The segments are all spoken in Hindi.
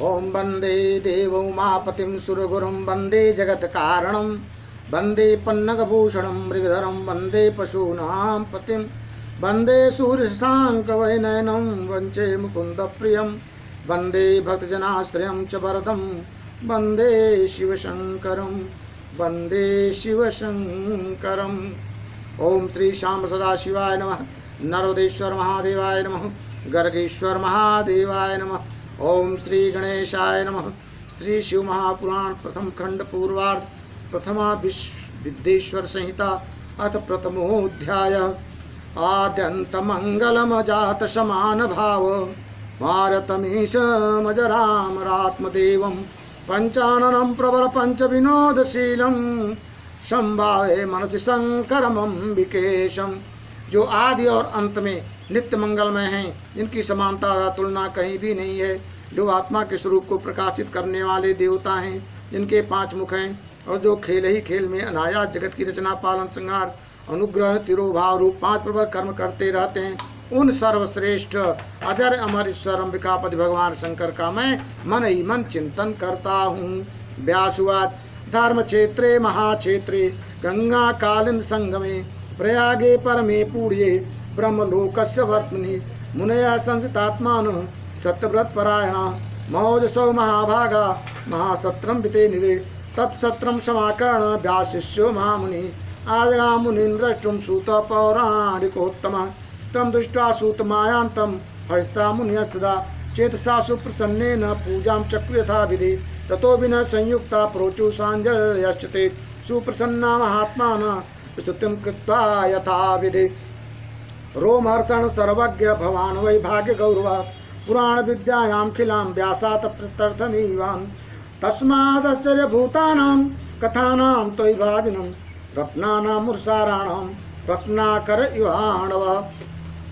ओम वंदे देवोमापतिं सुरगुरुं वंदे जगत्कारणं वंदे पन्नगभूषणं मृगधरं वंदे पशूनां पतिं वंदे सूर्यशशाङ्कवैनयनं वंचे मुकुन्दप्रियं वंदे भक्तजनाश्रयं च वरदं वंदे शिवशङ्करं वंदे शिवशङ्करम्। ओम श्री श्याम सदाशिवाय नमः। नर्मदेश्वर महादेवाय नमः। गर्गेश्वर महादेवाय नमः। ओम श्री गणेशाय नमः। श्री शिव महापुराण प्रथम खंड पूर्वार्ध प्रथमा विद्येश्वर संहिता अथ प्रथमोऽध्याय। आद्यंत मंगलम जात समान भाव भारतमीशमजरामरात्मदेवं पंचाननं प्रबल पंच विनोदशीलम संभावे मनसि शंकरमंबिकेशम। जो आदि और अंत में नित्य मंगलमय हैं, इनकी समानता तुलना कहीं भी नहीं है। जो आत्मा के स्वरूप को प्रकाशित करने वाले देवता हैं, जिनके 5 मुख हैं और जो खेल ही खेल में अनायास जगत की रचना पालन संहार अनुग्रह तिरोभाव रूप 5 प्रबल कर्म करते रहते हैं, उन सर्वश्रेष्ठ अजर अमर ईश्वर अंबिकापति भगवान शंकर का मैं मन ही मन चिंतन करता हूँ। व्यासुवाद धर्म क्षेत्रे महाक्षेत्रे गंगा कालिंद संगमे प्रयागे परमे पूर्ये ब्रह्मलोकस्य वर्त्मनि मुनया संसितात्मान सत्यव्रत परायणा महोजसो महाभागा महासत्रम विते निरे तत्सत्रम समाकर्ण व्याशिष्यो महामुनि आजगा मुनीन्द्रष्टुम सूत पौराणिकोत्तम तम दृष्ट्वा सूत मायांतम हरिस्ता मुनियस्तदा चेतसा सुप्रसन्नेन पूजां चक्रु यथा विधि ततो विन संयुक्ता प्रोचु सांजल्यश्चते सुप्रसन्ना महात्माना स्तुतिं कृत्वा यथा विधि। रोमहर्षण सर्वज्ञ भवान् वै भाग्य गौरव पुराण विद्यायां खिलां व्यासात् प्रत्यर्थमीवान् तस्मादाश्चर्य भूतानां कथानां त्वयि भाजनं रत्नानां मुरसाराणां रत्नाकर इवाणव।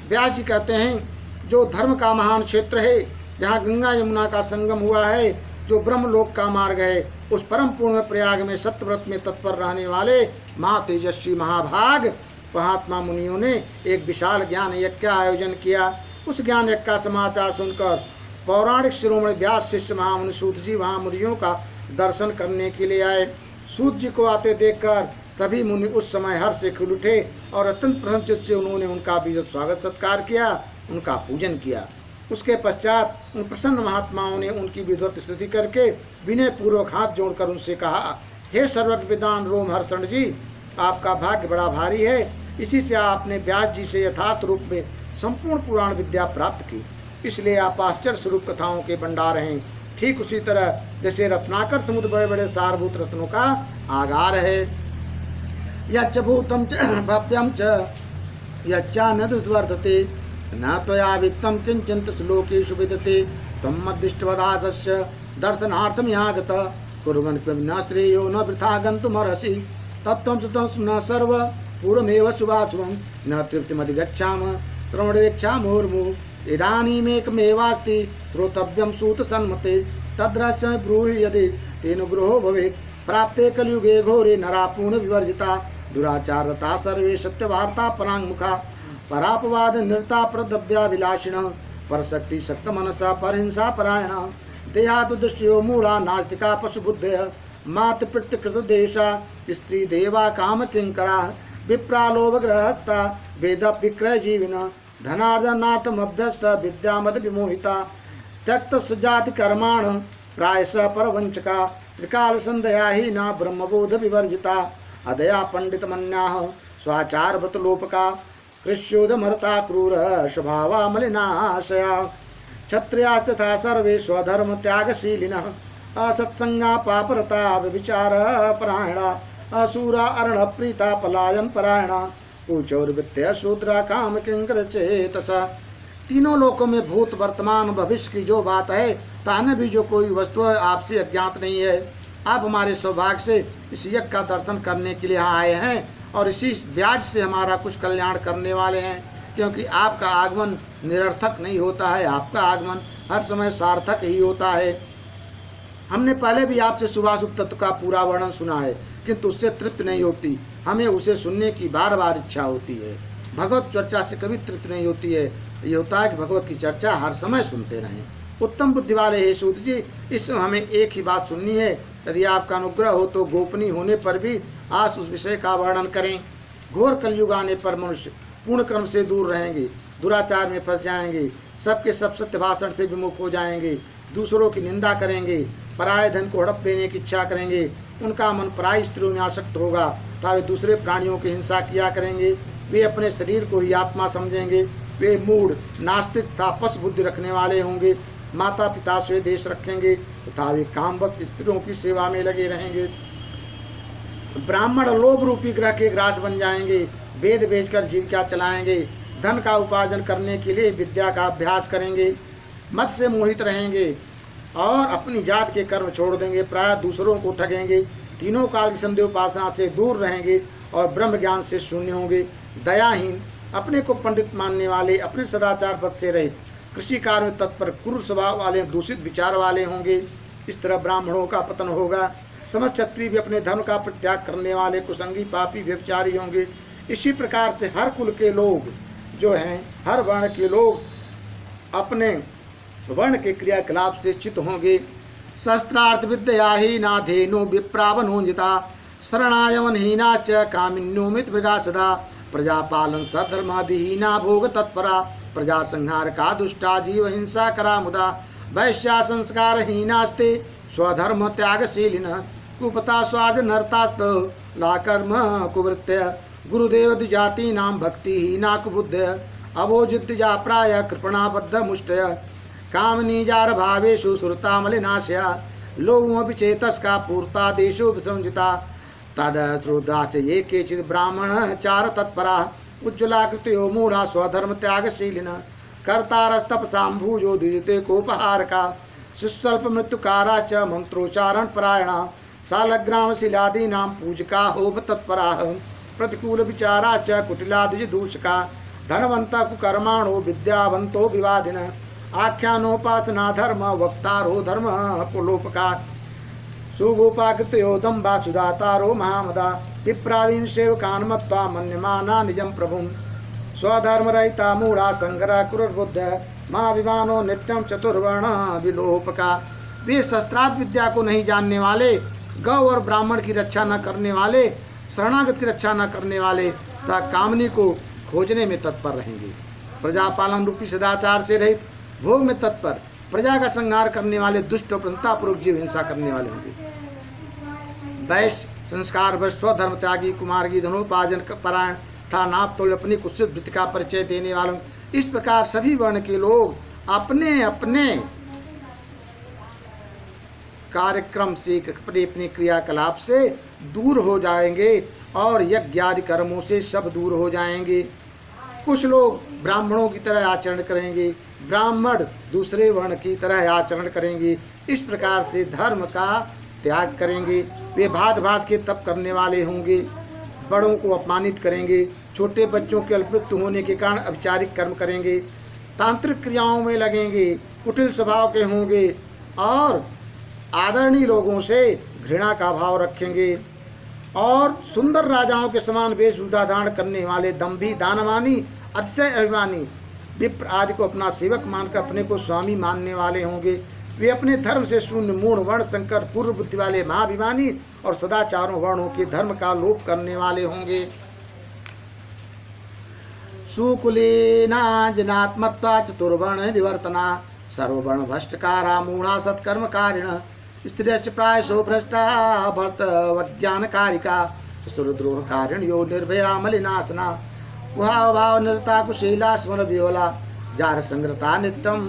व्यास जी कहते हैं, जो धर्म का महान क्षेत्र है, जहाँ गंगा यमुना का संगम हुआ है, जो ब्रह्मलोक का मार्ग है, उस परम पूर्ण प्रयाग में सत्यव्रत में तत्पर रहने वाले महातेजस्वी महाभाग महात्मा मुनियों ने एक विशाल ज्ञान यज्ञ का आयोजन किया। उस ज्ञान यज्ञ का समाचार सुनकर पौराणिक शिरोमणि व्यास शिष्य महामुनि सूत जी वहाँ मुनियों का दर्शन करने के लिए आए। सूत जी को आते देखकर सभी मुनि उस समय हर्ष से खिल उठे और अत्यंत प्रसन्नचित्त से उन्होंने उनका विधिवत स्वागत सत्कार किया, उनका पूजन किया। उसके पश्चात उन प्रसन्न महात्माओं ने उनकी विधिवत स्तुति करके विनय पूर्वक हाथ जोड़कर उनसे कहा, हे सर्वज्ञ विद्वान रोमहर्षण जी, आपका भाग्य बड़ा भारी है। इसी से आपने व्यास जी से यथार्थ रूप में संपूर्ण पुराण विद्या प्राप्त की, इसलिए आप आश्चर्य स्वरूप कथाओं के भंडार हैं। ठीक उसी तरह जैसे रत्नाकर समुद्र बड़े बड़े सारभूत रत्नों का आगार है। यच्च भूतम च भव्यम च यच्चानदुर्वर्धते न त्वया वित्तं किंचित् श्लोकेषु विदते त्वं मद्दृष्टवदासस्य दर्शनार्थं यागतः कुर्वन् न श्रेयो न वृथा गन्तुमर्हसि तत्त्वं सुतं न सर्व पूर्वमेव शुभाशुभं न तृप्तिमधिगच्छामः श्रवणेच्छामोर्मु इदानीमेकमेवास्ति श्रोतव्यं सूतसन्मते तद्रश्य ब्रूहि यदि तेन गृहो भवेत् प्राप्ते कलियुगे घोरे नरा पूर्ण विवर्जिता दुराचारता सर्वे सत्यवार्ता पराङ्मुखा परापवाद निरता प्रदव्याभिलाषिणः परशक्ति शक्तमनसा परहिंसा परायणः देहादुदृश्यो मूढ़ा नास्तिका पशुबुद्धयः मातृपितृकृतदेशा स्त्री देवा कामकिङ्कराः विप्रालोभग्रहस्ता वेद विक्रय जीविनः धनार्जनार्थमभ्यस्त विद्यामद विमोहिता त्यक्त सुजाति कर्माण प्रायशः परवंचका त्रिकाल संध्याहीना ब्रह्मबोध विवर्जिता अदया पंडित मन्याः स्वाचारवत लोपका कृष्योदमरता क्रूर स्वभावा मलिनाशया क्षत्रिया तथा सर्वे स्वधर्म त्यागशीलिनः असत्संगा पापरता व्यभिचार परायणा असुरा अर्ण प्रीता पलायन परायणा कुचौर्वृत्य शूद्रा काम किंकर चेतसा। तीनों लोकों में भूत वर्तमान भविष्य की जो बात है, ताने भी जो कोई वस्तु है आपसे अज्ञात नहीं है। आप हमारे सौभाग्य से इस यज्ञ का दर्शन करने के लिए यहाँ आए हैं और इसी ब्याज से हमारा कुछ कल्याण करने वाले हैं, क्योंकि आपका आगमन निरर्थक नहीं होता है, आपका आगमन हर समय सार्थक ही होता है। हमने पहले भी आपसे शुभाशुभ तत्व का पूरा वर्णन सुना है, किंतु उससे तृप्त नहीं होती, हमें उसे सुनने की बार बार इच्छा होती है। भगवत चर्चा से कभी तृप्त नहीं होती है। ये होता है कि भगवत की चर्चा हर समय सुनते रहें। उत्तम बुद्धि वाले हे सूत जी, इस हमें एक ही बात सुननी है। यदि आपका अनुग्रह हो तो गोपनीय होने पर भी आज उस विषय का वर्णन करें। घोर कलयुग आने पर मनुष्य पूर्ण कर्म से दूर रहेंगे, दुराचार में फंस जाएंगे, सबके सब सत्य भाषण से विमुख हो जाएंगे, दूसरों की निंदा करेंगे, पराये धन को हड़प लेने की इच्छा करेंगे, उनका मन पराई स्त्रियों में आसक्त होगा तथा वे दूसरे प्राणियों की हिंसा किया करेंगे, वे अपने शरीर को ही आत्मा समझेंगे, वे मूढ़ नास्तिक तथा पशु बुद्धि रखने वाले होंगे, माता पिता से देश रखेंगे तथा वे कामवश स्त्रियों की सेवा में लगे रहेंगे। ब्राह्मण लोभ रूपी ग्रह के ग्रास बन जाएंगे, वेद बेचकर जीविका चलाएंगे, धन का उपार्जन करने के लिए विद्या का अभ्यास करेंगे, मत से मोहित रहेंगे और अपनी जात के कर्म छोड़ देंगे, प्राय दूसरों को ठगेंगे, तीनों काल की संदेह उपासना से दूर रहेंगे और ब्रह्म ज्ञान से शून्य होंगे, दयाहीन, अपने को पंडित मानने वाले, अपने सदाचार पद से रहित, कृषि कार्य में तत्पर, क्रूर स्वभाव वाले, दूषित विचार वाले होंगे। इस तरह ब्राह्मणों का पतन होगा। समस्त क्षत्रिय भी अपने धर्म का परित्याग करने वाले कुसंगी पापी व्यभिचारी होंगे। इसी प्रकार से हर कुल के लोग जो हैं, हर वर्ण के लोग अपने वर्ण के क्रियाकलाप से चित होंगे। शस्त्रार्थ विद्या ही नाधेनु विप्रावनोजिता शरणायवन हीनाच कामिन्यो मित मृगा सदा प्रजापालन सधर्मादिहीना भोग तत्परा प्रजा संहार का दुष्टा जीव हिंसा करा मुदा वैश्या संस्कार हीनास्ते स्वधर्म त्यागशीलिन कुपता स्वार्थ नरतास्त ला कर्म कुवृत्य गुरुदेव द्विजाति नाम भक्ति हीना कुबुद्ध अवोजित जा प्राय कृपणाबद्ध मुष्टय कामनी जार भावेशु सुरता मलिनाशया लोभो विचेतस का पूर्ता देशो विसंजिता तद श्रोदाच ये केचित् ब्राह्मण चार तत्परा उज्ज्वलाकृत्यो मूढ़ा स्वधर्म त्यागशीलिन कर्तारस्तपसाम्भूजो द्विजते कोपहार का सुस्वल्प मृत्युकाराच मंत्रोच्चारण परायणा सालग्राम शिलादीनां पूजका होम तत्परा प्रतिकूल विचाराच कुटिला द्विजदूषका धनवंता कुकर्माणो विद्यावंतो विवादिन आख्यानोपासना धर्म वक्तारो धर्म पुलोपका सुगोपाकृत्यो दम्भा सुदातारो महामदा विप्रादीन सेवकान् मत्वा मन्यमाना निजं प्रभुं स्वधर्मरहिता मूढ़ा संग्रह कुरुर्बुद्ध महाविमानो नित्यं चतुर्वर्ण विलोपका। वे शस्त्रार्थ विद्या को नहीं जानने वाले, गौ और ब्राह्मण की रक्षा न करने वाले, शरणागत की रक्षा न करने वाले तथा कामनी को खोजने में तत्पर रहेंगे। प्रजापालन रूपी सदाचार से रहित, भोग में तत्पर, प्रजा का संहार करने वाले, दुष्ट और प्रंतापूर्वक जीव हिंसा करने वाले होंगे। वैश्य संस्कार वश स्वधर्म त्यागी कुमार्गी धनोपार्जन परायण था नाप तोल अपनी कुत्सित वृत्ति का परिचय देने वालों। इस प्रकार सभी वर्ण के लोग अपने अपने कार्यक्रम से अपने अपने क्रियाकलाप से दूर हो जाएंगे और यज्ञ आदि कर्मों से सब दूर हो जाएंगे। कुछ लोग ब्राह्मणों की तरह आचरण करेंगे, ब्राह्मण दूसरे वर्ण की तरह आचरण करेंगे। इस प्रकार से धर्म का त्याग करेंगे। वे भांत भांत के तप करने वाले होंगे, बड़ों को अपमानित करेंगे, छोटे बच्चों के अल्पमृत्यु होने के कारण अभिचारिक कर्म करेंगे, तांत्रिक क्रियाओं में लगेंगे, कुटिल स्वभाव के होंगे और आदरणीय लोगों से घृणा का भाव रखेंगे और सुंदर राजाओं के समान वेशभूषा धारण करने वाले दम्भी दानवानी अतिशय अभिमानी विप्र आदि को अपना सेवक मानकर अपने को स्वामी मानने वाले होंगे। वे अपने धर्म से शून्य मूढ़ वर्ण संकर पूर्व बुद्धि वाले महाभिमानी और सदाचारों वर्णों के धर्म का लोप करने वाले होंगे। सुकुलीना जनात्मत्वा चतुर्वर्ण विवर्तना सर्ववर्ण भ्रष्टकारा मूढ़ा सत्कर्म कारिण स्त्रियश्च प्रायशो भ्रष्टा भर्त वज्ञानकारिका सुरद्रोह कारिण्यो निर्भया मलिनाशना कुहाभाव निरता कुशीला स्मर वियोला जार संग्रता नित्यं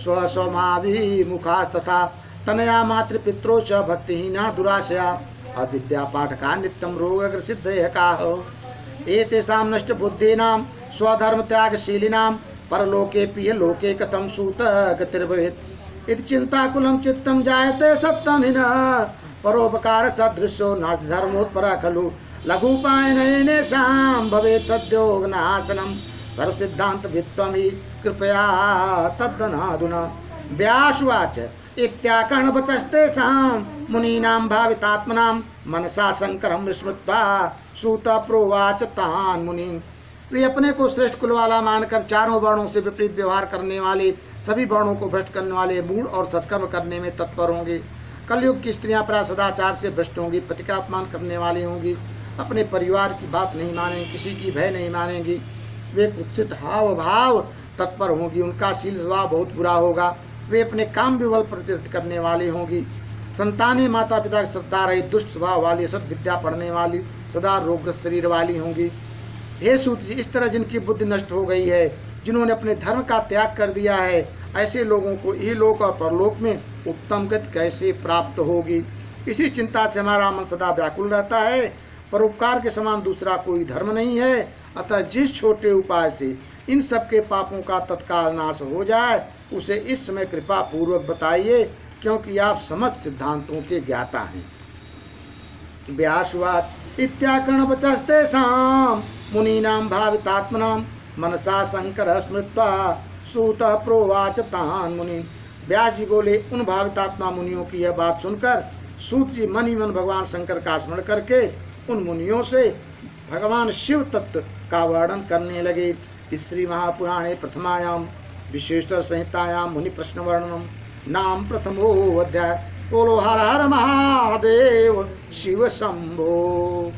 स्वस्वमाभिमुखास्तथा तनया मातृपित्रो च भक्तिहीना दुराशया अविद्या पाठका नित्यं रोगग्रसिद्धयकाः एतेषां नष्टबुद्धीनां स्वधर्म त्यागशीलिनां परलोके प्रिय लोके कथं सूत गतिर्भवेत् इति चिंताकुलं चित्तं जायते सप्तमिनः परोपकार सदृशो नास्ति धर्मोत्परः खलु लघुपायनेषां भवेत् तद्योगनाशनं सर्वसिद्धान्तवित्वमि कृपया तद्वनाधुना। व्यासुवाच इत्याकर्णवचस्तेषां मुनीनां भावितात्मनां मनसा शङ्करं विस्मृत्वा सूत प्रोवाच तान् मुनीन् वे अपने को श्रेष्ठ कुल वाला मानकर चारों वर्णों से विपरीत व्यवहार करने वाले, सभी वर्णों को भ्रष्ट करने वाले, मूढ़ और सत्कर्म करने में तत्पर होंगे। कलयुग की स्त्रियां प्राय सदाचार से भ्रष्ट होंगी, पति का अपमान करने वाली होंगी, अपने परिवार की बात नहीं मानेंगी, किसी की भय नहीं मानेंगी, वे कुत्सित हाव भाव तत्पर होंगी, उनका शील स्वभाव बहुत बुरा होगा, वे अपने काम विवल प्रतिरत करने वाली होंगी। संतानें माता पिता की श्रद्धा रही, दुष्ट स्वभाव वाली, सद विद्या पढ़ने वाली, सदा रोगग्रस्त शरीर वाली होंगी। हे सूत जी, इस तरह जिनकी बुद्धि नष्ट हो गई है, जिन्होंने अपने धर्म का त्याग कर दिया है, ऐसे लोगों को इहलोक और परलोक में उत्तम गति कैसे प्राप्त होगी। इसी चिंता से हमारा मन सदा व्याकुल रहता है। परोपकार के समान दूसरा कोई धर्म नहीं है। अतः जिस छोटे उपाय से इन सबके पापों का तत्काल नाश हो जाए, उसे इस समय कृपा पूर्वक बताइए, क्योंकि आप समस्त सिद्धांतों के ज्ञाता हैं। व्यासवाद इत्याकर्णवचस्तेषां मुनीनां भावितात्मनां मनसा शंकर स्मृत्वा सूतः प्रोवाच तान् मुनि। व्यास जी बोले, उन भावितात्मा मुनियों की यह बात सुनकर सूत जी मन ही मन भगवान शंकर का स्मरण करके उन मुनियों से भगवान शिव तत्व का वर्णन करने लगे। श्री महापुराणे प्रथमायां विश्वेश्वर संहितायां मुनि प्रश्न वर्णनम नाम प्रथमो अध्याय। बोलो हर हर महादेव शिव शंभो।